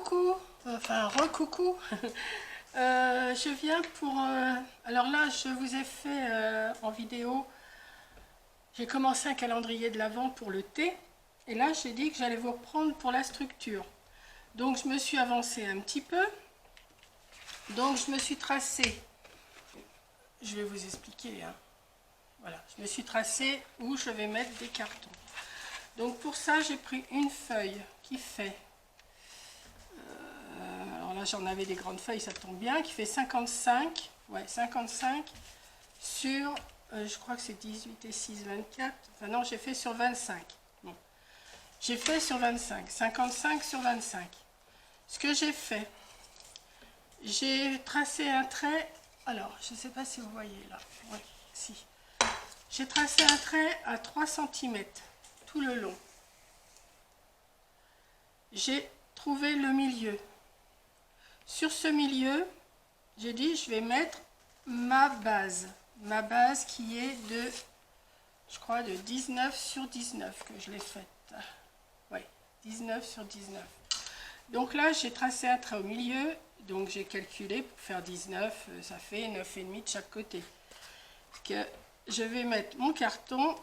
Coucou, enfin recoucou. Je viens pour... alors là, je vous ai fait en vidéo, j'ai commencé un calendrier de l'Avent pour le thé. Et là, j'ai dit que j'allais vous reprendre pour la structure. Donc, je me suis avancée un petit peu. Donc, je me suis tracée. Je vais vous expliquer. Hein. Voilà, je me suis tracée où je vais mettre des cartons. Donc, pour ça, j'ai pris une feuille qui fait... alors là, j'en avais des grandes feuilles, ça tombe bien, qui fait 55. Ouais, 55 sur... je crois que c'est 18 et 6, 24. Enfin non, j'ai fait sur 25. Bon. J'ai fait sur 25. 55 sur 25. Ce que j'ai fait, j'ai tracé un trait. Alors, je ne sais pas si vous voyez là. Oui, si. J'ai tracé un trait à 3 cm tout le long. J'ai trouvé le milieu. Sur ce milieu, j'ai dit je vais mettre ma base. Ma base qui est de, je crois, de 19 sur 19 que je l'ai faite. Oui, 19 sur 19. Donc là, j'ai tracé un trait au milieu. Donc j'ai calculé pour faire 19, ça fait 9,5 de chaque côté. Que je vais mettre mon carton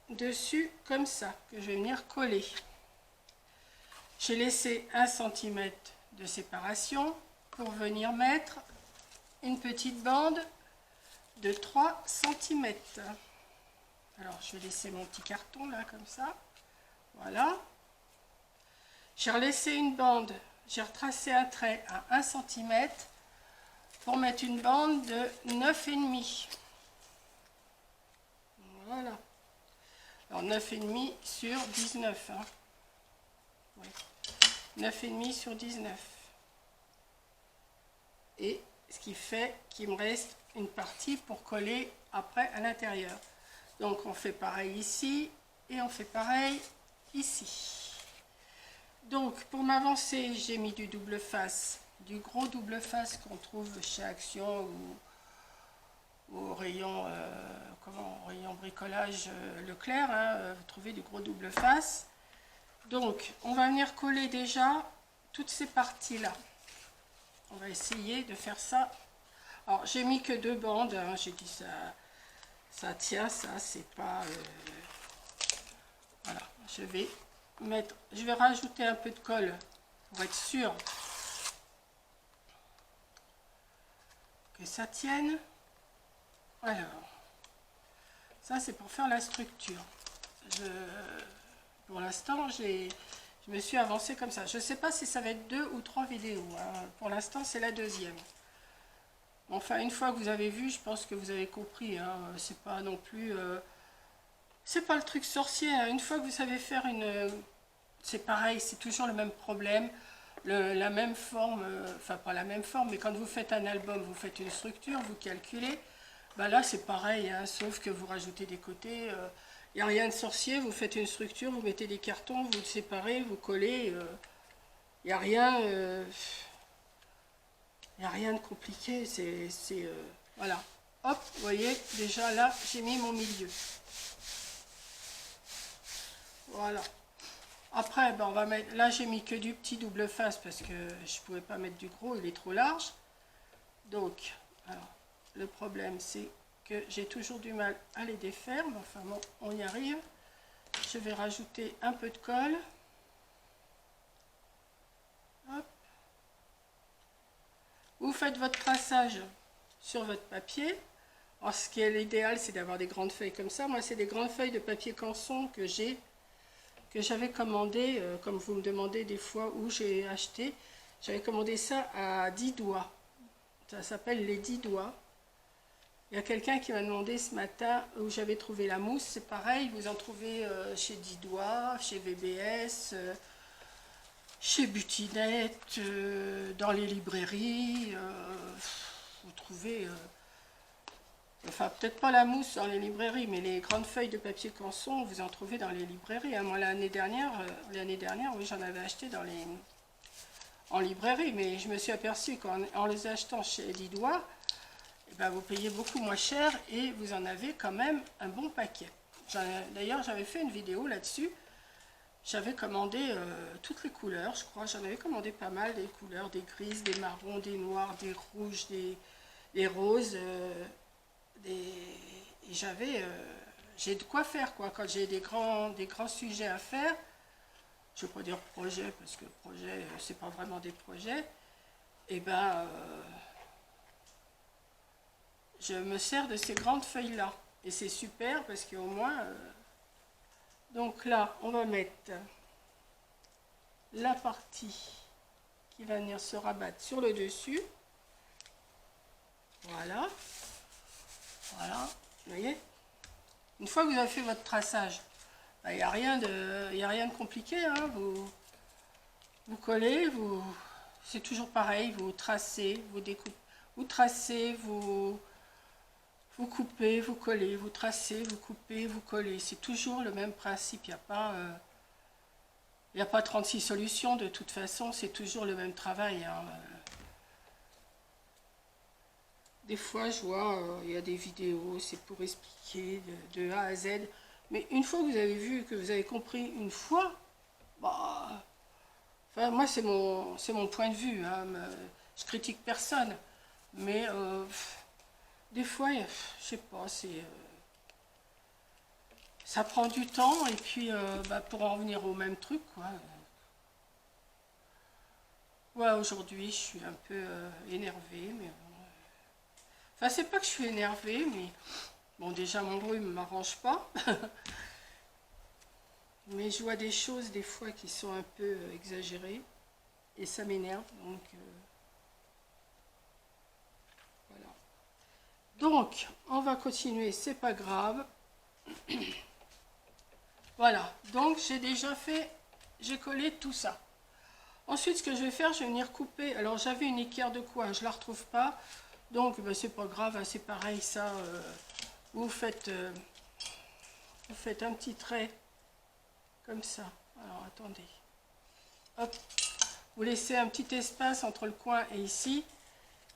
dessus comme ça, que je vais venir coller. J'ai laissé 1 cm de séparation pour venir mettre une petite bande de 3 cm. Alors je vais laisser mon petit carton là comme ça. Voilà. J'ai relaissé une bande, j'ai retracé un trait à 1 cm pour mettre une bande de 9,5. Voilà. Alors 9,5 sur 19. Hein. Oui. 9,5 sur 19. Et ce qui fait qu'il me reste une partie pour coller après à l'intérieur. Donc on fait pareil ici et on fait pareil ici. Donc pour m'avancer, j'ai mis du double face, du gros double face qu'on trouve chez Action ou au rayon, au rayon bricolage Leclerc. Hein, vous trouvez du gros double face. Donc, on va venir coller déjà toutes ces parties-là. On va essayer de faire ça. Alors, j'ai mis que 2 bandes. Hein. J'ai dit ça tient, ça, c'est pas... Voilà, je vais rajouter un peu de colle pour être sûr que ça tienne. Alors, ça, c'est pour faire la structure. Pour l'instant, je me suis avancée comme ça. Je ne sais pas si ça va être 2 ou 3 vidéos. Hein. Pour l'instant, c'est la deuxième. Enfin, une fois que vous avez vu, je pense que vous avez compris. Hein. C'est pas non plus... c'est pas le truc sorcier. Hein. Une fois que vous savez faire une... c'est pareil, c'est toujours le même problème. La même forme, enfin pas la même forme, mais quand vous faites un album, vous faites une structure, vous calculez. Ben là, c'est pareil, hein, sauf que vous rajoutez des côtés... il n'y a rien de sorcier, vous faites une structure, vous mettez des cartons, vous le séparez, vous collez. Il n'y a rien... il n'y a rien de compliqué, voilà. Hop, vous voyez, déjà là, j'ai mis mon milieu. Voilà. Après, ben, on va mettre... Là, j'ai mis que du petit double face parce que je ne pouvais pas mettre du gros, il est trop large. Donc, alors, le problème, c'est que j'ai toujours du mal à les défaire, mais enfin bon, on y arrive. Je vais rajouter un peu de colle. Hop. Vous faites votre traçage sur votre papier. Alors, ce qui est l'idéal, c'est d'avoir des grandes feuilles comme ça. Moi, c'est des grandes feuilles de papier canson que j'avais commandé, comme vous me demandez des fois où j'ai acheté. J'avais commandé ça à 10 doigts. Ça s'appelle les 10 doigts. Il y a quelqu'un qui m'a demandé ce matin où j'avais trouvé la mousse. C'est pareil, vous en trouvez chez 10 doigts, chez VBS, chez Butinette, dans les librairies. Vous trouvez... enfin, peut-être pas la mousse dans les librairies, mais les grandes feuilles de papier canson, vous en trouvez dans les librairies. Hein. Moi, l'année dernière, oui, j'en avais acheté en librairie, mais je me suis aperçue qu'en les achetant chez 10 doigts, eh ben, vous payez beaucoup moins cher et vous en avez quand même un bon paquet. D'ailleurs, j'avais fait une vidéo là-dessus. j'avais commandé toutes les couleurs, je crois. J'en avais commandé pas mal, des couleurs, des grises, des marrons, des noirs, des rouges, des roses. Et j'ai de quoi faire, quoi. Quand j'ai des grands sujets à faire, je ne vais pas dire projet, parce que projet, c'est pas vraiment des projets, et ben, je me sers de ces grandes feuilles-là. Et c'est super, parce qu'au moins... donc là, on va mettre la partie qui va venir se rabattre sur le dessus. Voilà. Voilà. Vous voyez? Une fois que vous avez fait votre traçage, il n'y a rien de compliqué. Hein. Vous collez, c'est toujours pareil. Vous tracez, vous découpez. Vous tracez, vous coupez, vous collez. Vous tracez, vous coupez, vous collez. C'est toujours le même principe. Il n'y a pas 36 solutions. De toute façon, c'est toujours le même travail. Hein. Des fois, je vois, il y a des vidéos, c'est pour expliquer de A à Z. Mais une fois que vous avez vu, que vous avez compris une fois, bah, enfin, moi, c'est mon point de vue. Hein, je critique personne. Mais des fois, je sais pas, ça prend du temps. Et puis, pour en revenir au même truc, quoi. Ouais, aujourd'hui, je suis un peu énervée, mais... Enfin, c'est pas que je suis énervée, mais bon, déjà mon bruit ne m'arrange pas. Mais je vois des choses des fois qui sont un peu exagérées et ça m'énerve. Donc voilà. Donc on va continuer, c'est pas grave. Voilà. Donc j'ai collé tout ça. Ensuite, ce que je vais faire, je vais venir couper. Alors j'avais une équerre de coin, je la retrouve pas. Donc, c'est pas grave, hein, c'est pareil, ça, vous faites un petit trait, comme ça. Alors, attendez. Hop. Vous laissez un petit espace entre le coin et ici,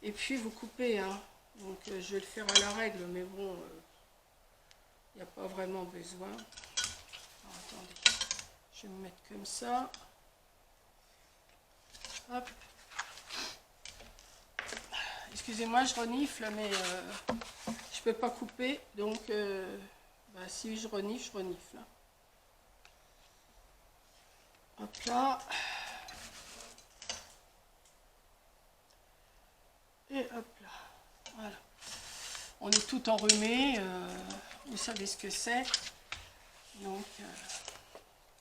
et puis vous coupez, hein. Donc, je vais le faire à la règle, mais bon, il n'y a pas vraiment besoin. Alors, attendez. Je vais me mettre comme ça. Hop. Excusez-moi, je renifle, mais je peux pas couper, donc si je renifle, hein. Hop là. Et hop là. Voilà. On est tout enrhumé, vous savez ce que c'est. Donc, il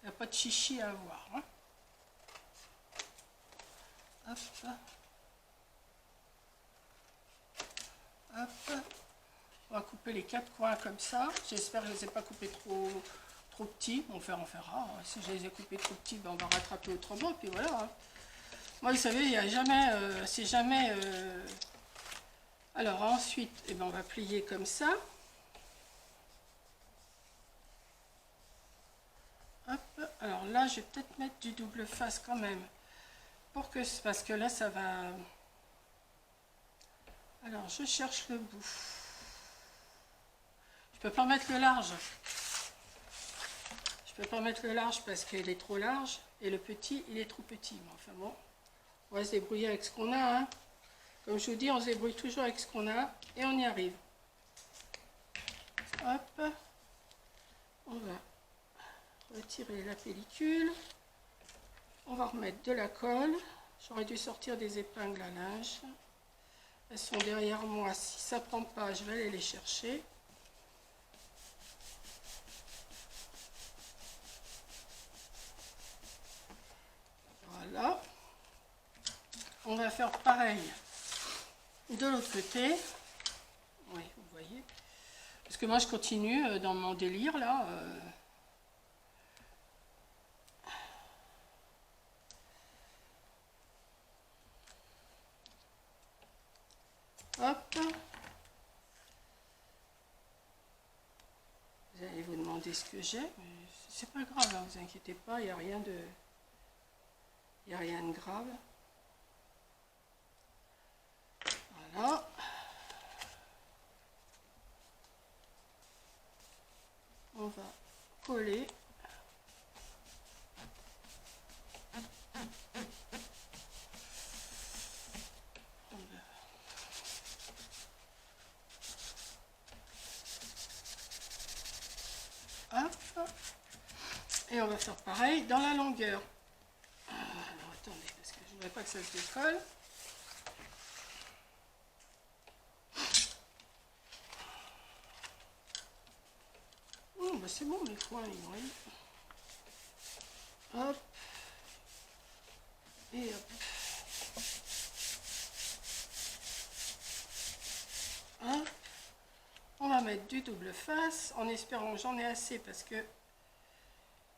n'y a pas de chichi à avoir. Hein. Hop. Hop. On va couper les 4 coins comme ça. J'espère que je ne les ai pas coupés trop petits. On verra. Si je les ai coupés trop petits, on va rattraper autrement. Puis voilà. Hein. Moi, vous savez, il n'y a jamais... c'est jamais... Alors, ensuite, on va plier comme ça. Hop. Alors là, je vais peut-être mettre du double face quand même. Parce que là, ça va... Alors, je cherche le bout. Je peux pas mettre le large. Je peux pas mettre le large parce qu'il est trop large. Et le petit, il est trop petit. Mais enfin bon, on va se débrouiller avec ce qu'on a. Hein. Comme je vous dis, on se débrouille toujours avec ce qu'on a. Et on y arrive. Hop. On va retirer la pellicule. On va remettre de la colle. J'aurais dû sortir des épingles à linge. Elles sont derrière moi. Si ça ne prend pas, je vais aller les chercher. Voilà. On va faire pareil de l'autre côté. Oui, vous voyez. Parce que moi, je continue dans mon délire, là. Hop. Vous allez vous demander ce que j'ai, mais c'est pas grave, hein, vous inquiétez pas, il n'y a rien de... Il n'y a rien de grave. Voilà. On va coller. Et on va faire pareil dans la longueur. Alors attendez, parce que je ne voudrais pas que ça se décolle. Bah c'est bon, mes coins, ils vont aller. Hop. Et hop. Hop. On va mettre du double face en espérant que j'en ai assez parce que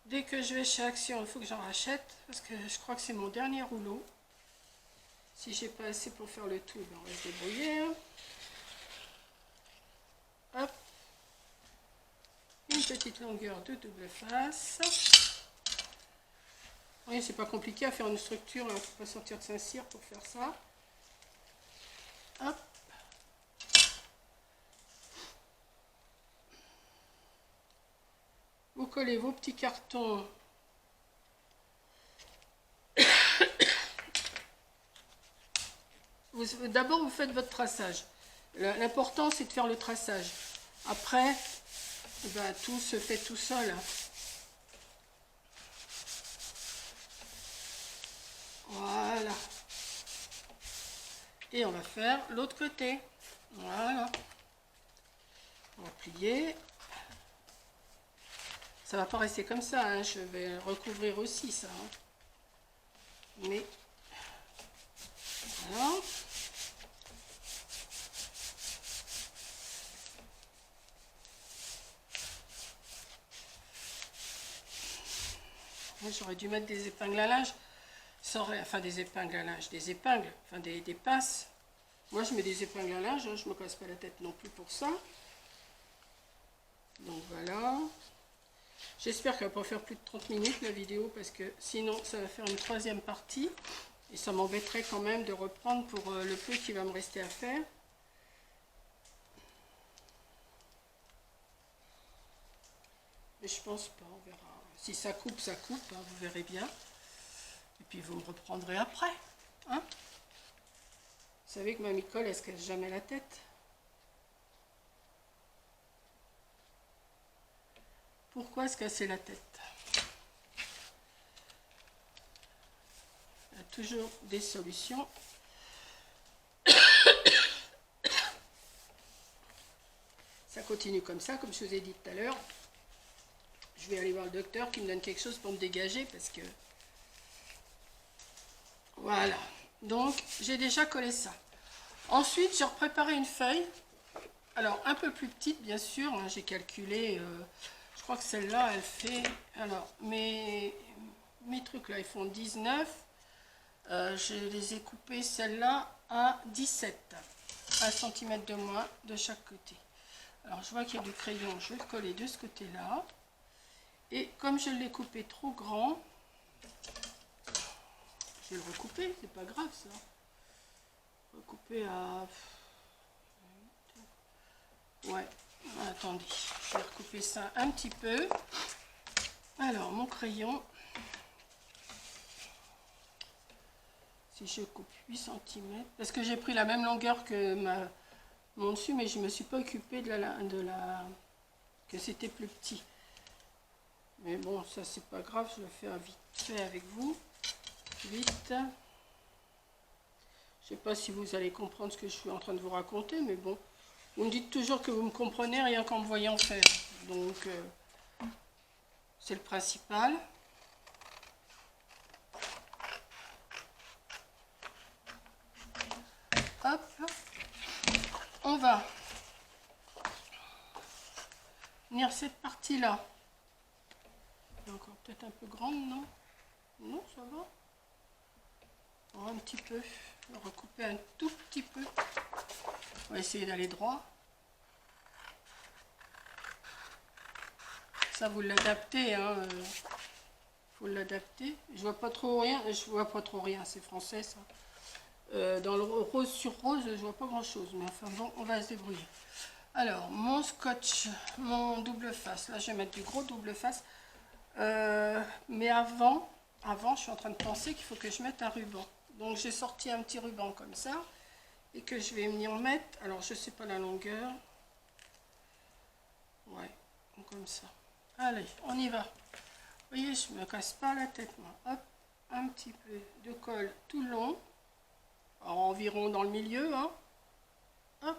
dès que je vais chez Action, il faut que j'en rachète parce que je crois que c'est mon dernier rouleau. Si j'ai pas assez pour faire le tout, ben on va se débrouiller. Hop. Une petite longueur de double face. Oui, c'est pas compliqué à faire une structure, il ne faut pas sortir de Saint-Cyr pour faire ça. Hop. Vous collez vos petits cartons. D'abord, vous faites votre traçage. L'important, c'est de faire le traçage. Après, ben, tout se fait tout seul. Voilà. Et on va faire l'autre côté. Voilà. On va plier. Ça va pas rester comme ça, hein. Je vais recouvrir aussi ça. Hein. Mais voilà. J'aurais dû mettre des épingles à linge. Enfin des épingles à linge, des épingles, enfin des pinces. Moi je mets des épingles à linge, hein, je me casse pas la tête non plus pour ça. Donc voilà. J'espère qu'elle va pas faire plus de 30 minutes la vidéo parce que sinon ça va faire une troisième partie. Et ça m'embêterait quand même de reprendre pour le peu qui va me rester à faire. Mais je pense pas, on verra. Si ça coupe, ça coupe, hein, vous verrez bien. Et puis vous me reprendrez après. Hein? Vous savez que Mamie Colle, elle se casse jamais la tête. Pourquoi se casser la tête? Il y a toujours des solutions. Ça continue comme ça, comme je vous ai dit tout à l'heure. Je vais aller voir le docteur qui me donne quelque chose pour me dégager parce que... Voilà. Donc, j'ai déjà collé ça. Ensuite, j'ai préparé une feuille. Alors, un peu plus petite, bien sûr. Hein, j'ai calculé... je crois que celle-là, elle fait... Alors, mes trucs là, ils font 19. Je les ai coupés, celle-là, à 17. 1 cm de moins de chaque côté. Alors, je vois qu'il y a du crayon. Je vais le coller de ce côté-là. Et comme je l'ai coupé trop grand, je vais le recouper, c'est pas grave ça. Recouper à... Ouais, attendez, je vais recouper ça un petit peu. Alors, mon crayon, si je coupe 8 cm, parce que j'ai pris la même longueur que mon dessus, mais je ne me suis pas occupée que c'était plus petit. Mais bon, ça c'est pas grave, je le fais vite fait avec vous. Vite. Je sais pas si vous allez comprendre ce que je suis en train de vous raconter, mais bon. Vous me dites toujours que vous me comprenez rien qu'en me voyant faire. Donc, c'est le principal. Hop. On va venir cette partie-là. Encore peut-être un peu grande, non? Non, ça va. Oh, un petit peu. On va recouper un tout petit peu. On va essayer d'aller droit. Ça, vous l'adaptez, hein. Faut l'adapter. Je vois pas trop rien. Je vois pas trop rien. C'est français, ça. Dans le rose sur rose, je vois pas grand-chose. Mais enfin bon, on va se débrouiller. Alors, mon scotch, mon double face. Là, je vais mettre du gros double face. Mais avant, je suis en train de penser qu'il faut que je mette un ruban. Donc, j'ai sorti un petit ruban comme ça. Et que je vais venir mettre. Alors, je sais pas la longueur. Ouais, comme ça. Allez, on y va. voyez, je me casse pas la tête, moi. Hop, un petit peu de colle tout le long. Alors, environ dans le milieu, hein. Hop,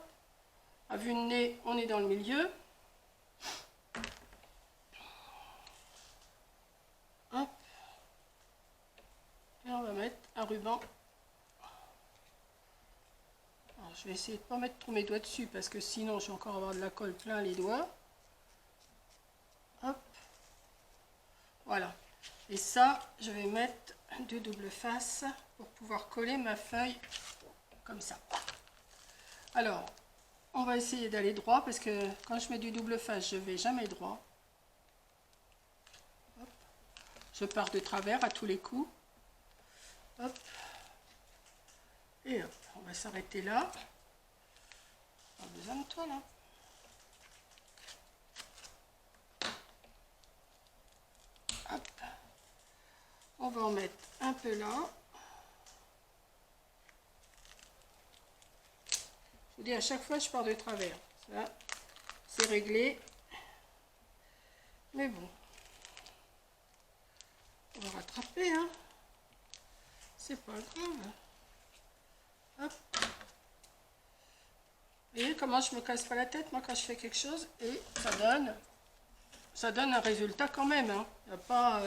à vue de nez, on est dans le milieu. Hop. Et on va mettre un ruban. Alors, je vais essayer de ne pas mettre trop mes doigts dessus parce que sinon je vais encore avoir de la colle plein les doigts. Hop. Voilà. Et ça, je vais mettre deux doubles faces pour pouvoir coller ma feuille comme ça. Alors, on va essayer d'aller droit parce que quand je mets du double face, je vais jamais droit. Hop. Je pars de travers à tous les coups. Hop. Et hop, on va s'arrêter là. Pas besoin de toi là. Hop. On va en mettre un peu là. Je vous dis, à chaque fois, je pars de travers. Ça, c'est réglé. Mais bon. On va rattraper, hein. C'est pas grave. Hop. Vous voyez comment je me casse pas la tête, moi, quand je fais quelque chose. Et ça donne un résultat quand même, hein. Il n'y a pas...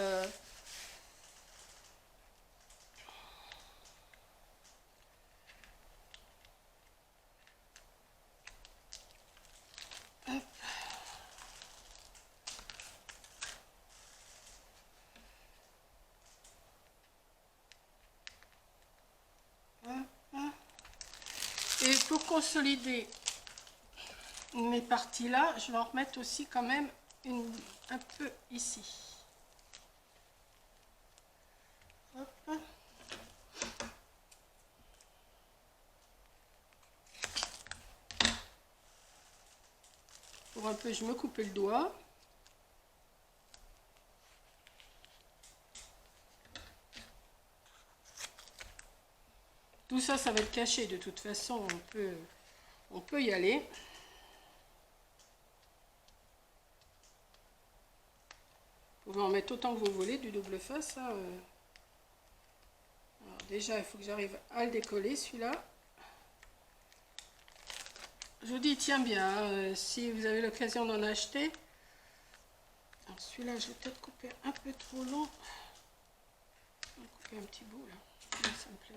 Et pour consolider mes parties là, je vais en remettre aussi quand même un peu ici. Hop. Pour un peu, je me coupe le doigt. Tout ça, ça va être caché. De toute façon, on peut y aller. Vous pouvez en mettre autant que vous voulez, du double face. Hein. Alors déjà, il faut que j'arrive à le décoller, celui-là. Je vous dis, il tient bien. Hein. Si vous avez l'occasion d'en acheter. Alors celui-là, je vais peut-être couper un peu trop long. Je vais couper un petit bout, là. Ça me plaît.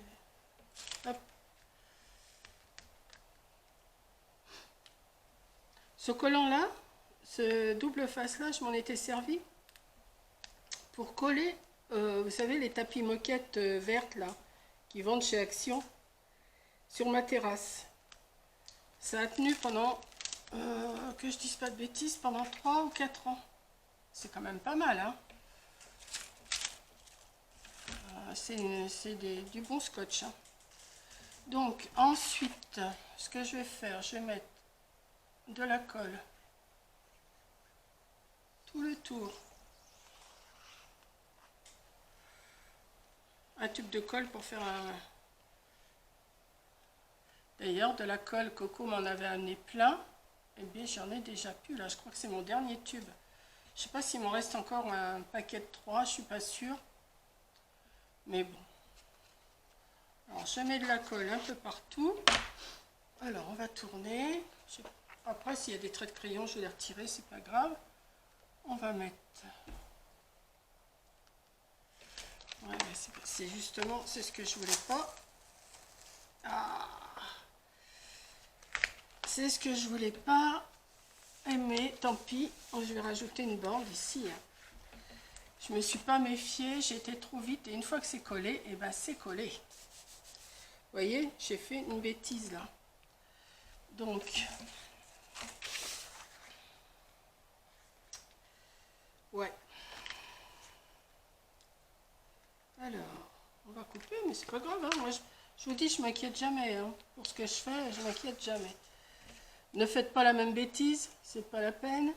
Hop. Ce collant-là, ce double face-là, je m'en étais servi pour coller, vous savez, les tapis moquettes vertes, là, qui vendent chez Action, sur ma terrasse. Ça a tenu pendant, que je dise pas de bêtises, pendant 3 ou 4 ans. C'est quand même pas mal, hein. C'est du bon scotch, hein. Donc, ensuite, ce que je vais faire, je vais mettre de la colle tout le tour. Un tube de colle pour faire un... D'ailleurs, de la colle, Coco m'en avait amené plein. Et bien, j'en ai déjà plus, là. Je crois que c'est mon dernier tube. Je sais pas s'il m'en reste encore un paquet de 3, je suis pas sûre. Mais bon. Alors, je mets de la colle un peu partout. Alors, on va tourner. Après, s'il y a des traits de crayon, je vais les retirer, c'est pas grave. On va mettre... Ouais, c'est justement, c'est ce que je voulais pas. Ah, c'est ce que je voulais pas. Mais tant pis, je vais rajouter une bande ici. Je me suis pas méfiée, j'ai été trop vite et une fois que c'est collé, et ben c'est collé. Vous voyez, j'ai fait une bêtise là. Donc, ouais. Alors, on va couper, mais c'est pas grave. Hein. Moi, je vous dis, je m'inquiète jamais. Hein. Pour ce que je fais, je m'inquiète jamais. Ne faites pas la même bêtise, c'est pas la peine.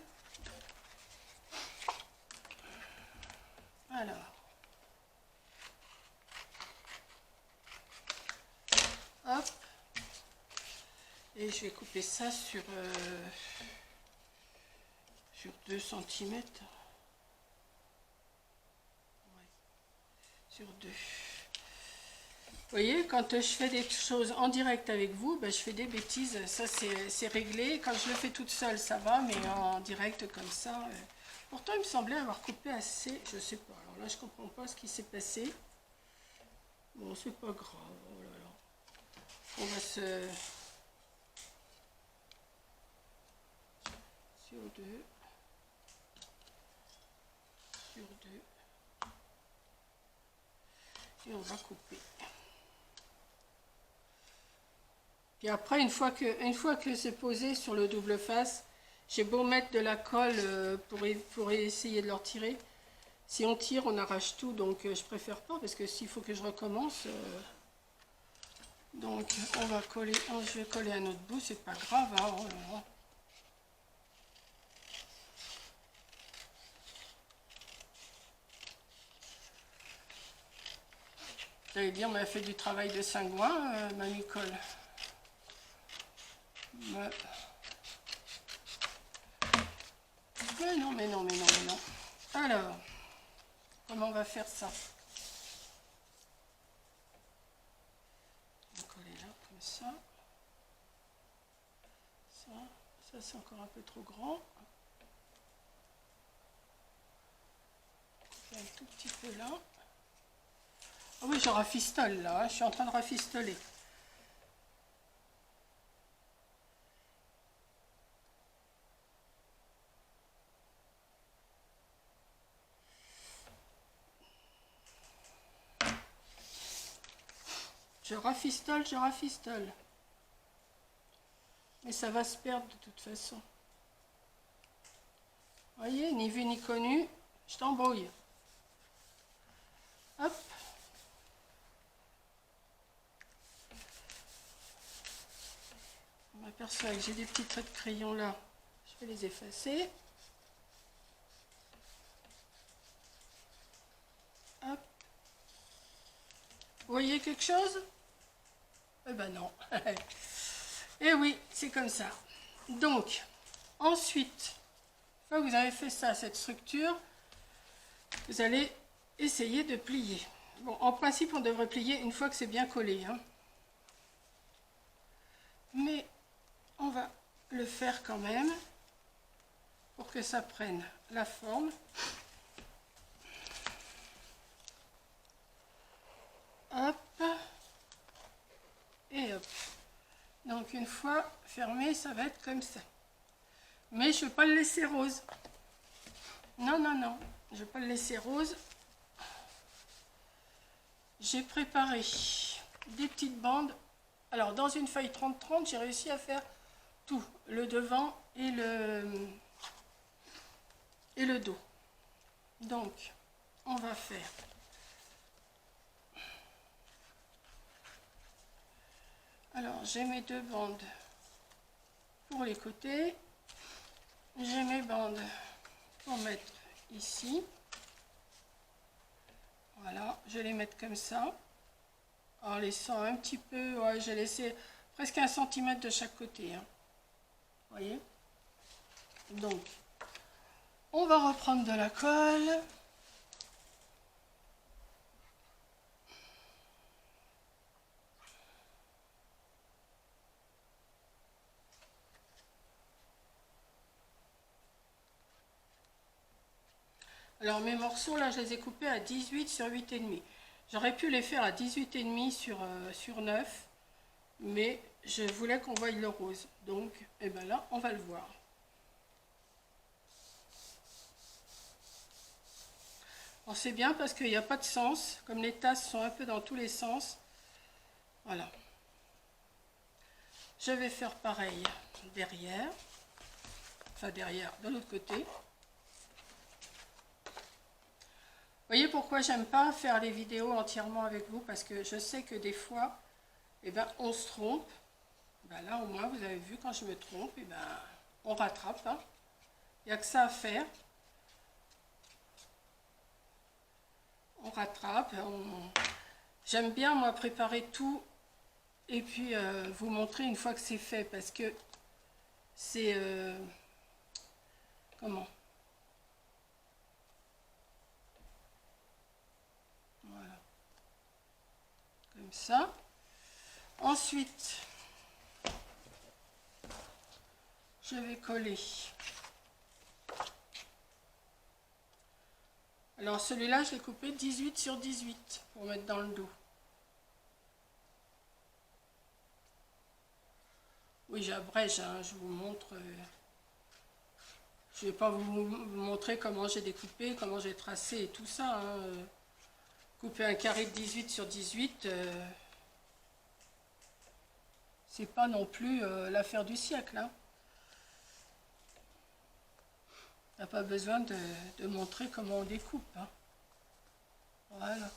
Alors. Hop. Et je vais couper ça sur 2 cm. sur 2. Vous voyez, quand je fais des choses en direct avec vous, ben, je fais des bêtises. Ça, c'est réglé. Quand je le fais toute seule, ça va, mais en direct comme ça... Pourtant, il me semblait avoir coupé assez. Je sais pas. Alors là, je comprends pas ce qui s'est passé. Bon, c'est pas grave. Oh là là. On va se... Sur 2. Sur 2. Et on va couper. Puis après, une fois que c'est posé sur le double face, j'ai beau mettre de la colle pour essayer de le retirer. Si on tire, on arrache tout, donc je préfère pas, parce que s'il faut que je recommence... donc on va coller, je vais coller un autre bout, c'est pas grave, hein, oh là là. J'allais dire, mais elle fait du travail de cingouin, ma Nicole. Mais non, mais non, mais non, mais non. Alors, comment on va faire ça? On va coller là, comme ça. Ça c'est encore un peu trop grand. Un tout petit peu là. Ah oui, je rafistole là, hein. Je suis en train de rafistoler. Je rafistole, je rafistole. Mais ça va se perdre de toute façon. Vous voyez, ni vu ni connu, je t'embrouille. Hop. On m'aperçoit que j'ai des petits traits de crayon là. Je vais les effacer. Hop. Vous voyez quelque chose? Eh ben non. Et oui, c'est comme ça. Donc, ensuite, une fois que vous avez fait ça, cette structure, vous allez essayer de plier. Bon, en principe, on devrait plier une fois que c'est bien collé, hein. Mais on va le faire quand même pour que ça prenne la forme. Hop. Et hop. Donc une fois fermé, ça va être comme ça. Mais je ne vais pas le laisser rose. Non, non, non. Je ne vais pas le laisser rose. J'ai préparé des petites bandes. Alors dans une feuille 30-30, j'ai réussi à faire tout. Le devant et le dos. Donc on va faire... Alors j'ai mes deux bandes pour les côtés. J'ai mes bandes pour mettre ici. Voilà, je vais les mettre comme ça. En laissant un petit peu, ouais, j'ai laissé presque 1 cm de chaque côté. Hein. Vous voyez? Donc, on va reprendre de la colle. Alors mes morceaux là, je les ai coupés à 18 sur 8,5. J'aurais pu les faire à 18,5 sur 9, mais je voulais qu'on voie le rose. Donc, eh ben là, on va le voir. On sait bien parce qu'il n'y a pas de sens, comme les tasses sont un peu dans tous les sens. Voilà. Je vais faire pareil derrière, enfin derrière, de l'autre côté. Vous voyez pourquoi j'aime pas faire les vidéos entièrement avec vous, parce que je sais que des fois, eh ben, on se trompe. Ben là, au moins, vous avez vu, quand je me trompe, eh ben, on rattrape. Hein. Il n'y a que ça à faire. On rattrape. J'aime bien, moi, préparer tout et puis vous montrer une fois que c'est fait, parce que c'est... comment ? Voilà. ça. Ensuite, je vais coller. Alors celui-là, je l'ai coupé 18 sur 18 pour mettre dans le dos. Oui, j'abrège, hein, je vous montre. Je ne vais pas vous montrer comment j'ai découpé, comment j'ai tracé et tout ça. Hein. Couper un carré de 18 sur 18, c'est pas non plus l'affaire du siècle. Hein. On n'a pas besoin de montrer comment on découpe. Hein. Voilà.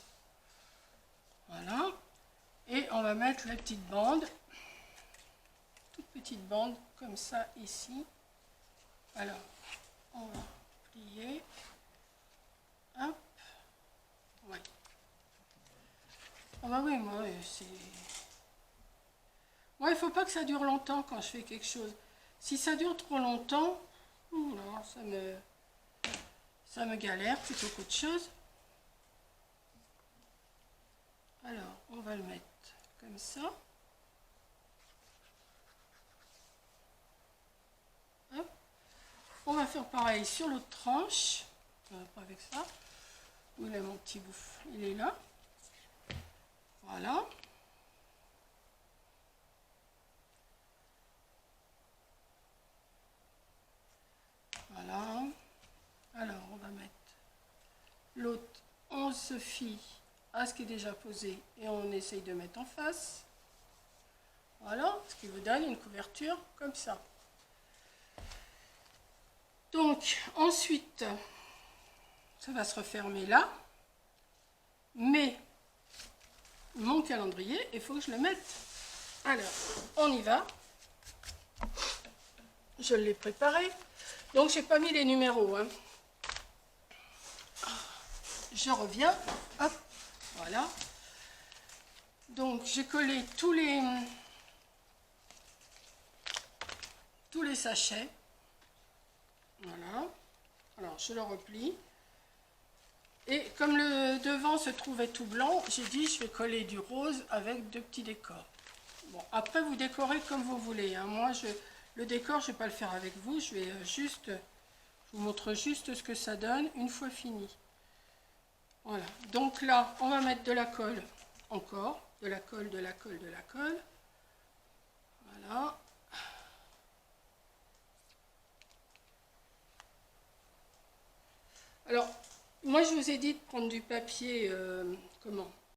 Voilà. Et on va mettre la petite bande. Toute petite bande comme ça ici. Alors, on va plier. Hop. Ouais. Ah bah oui, moi, c'est... Moi, il ne faut pas que ça dure longtemps quand je fais quelque chose. Si ça dure trop longtemps, non, ça me galère plutôt qu'autre chose. Alors, on va le mettre comme ça. Hop. On va faire pareil sur l'autre tranche. Pas avec ça. Où est mon petit bouffe? Il est là. Voilà. Voilà. Alors, on va mettre l'autre. On se fie à ce qui est déjà posé et on essaye de mettre en face. Voilà, ce qui vous donne une couverture comme ça. Donc, ensuite, ça va se refermer là. Mais, mon calendrier, il faut que je le mette. Alors, on y va. Je l'ai préparé. Donc, j'ai pas mis les numéros. Hein. Je reviens. Hop, voilà. Donc, j'ai collé tous les sachets. Voilà. Alors, je le replie. Et comme le devant se trouvait tout blanc, j'ai dit je vais coller du rose avec 2 petits décors. Bon, après vous décorez comme vous voulez. Hein. Moi, le décor, je ne vais pas le faire avec vous. Je vais juste, je vous montre juste ce que ça donne une fois fini. Voilà. Donc là, on va mettre de la colle encore. De la colle, de la colle, de la colle. Voilà. Alors, moi, je vous ai dit de prendre du papier, comment ?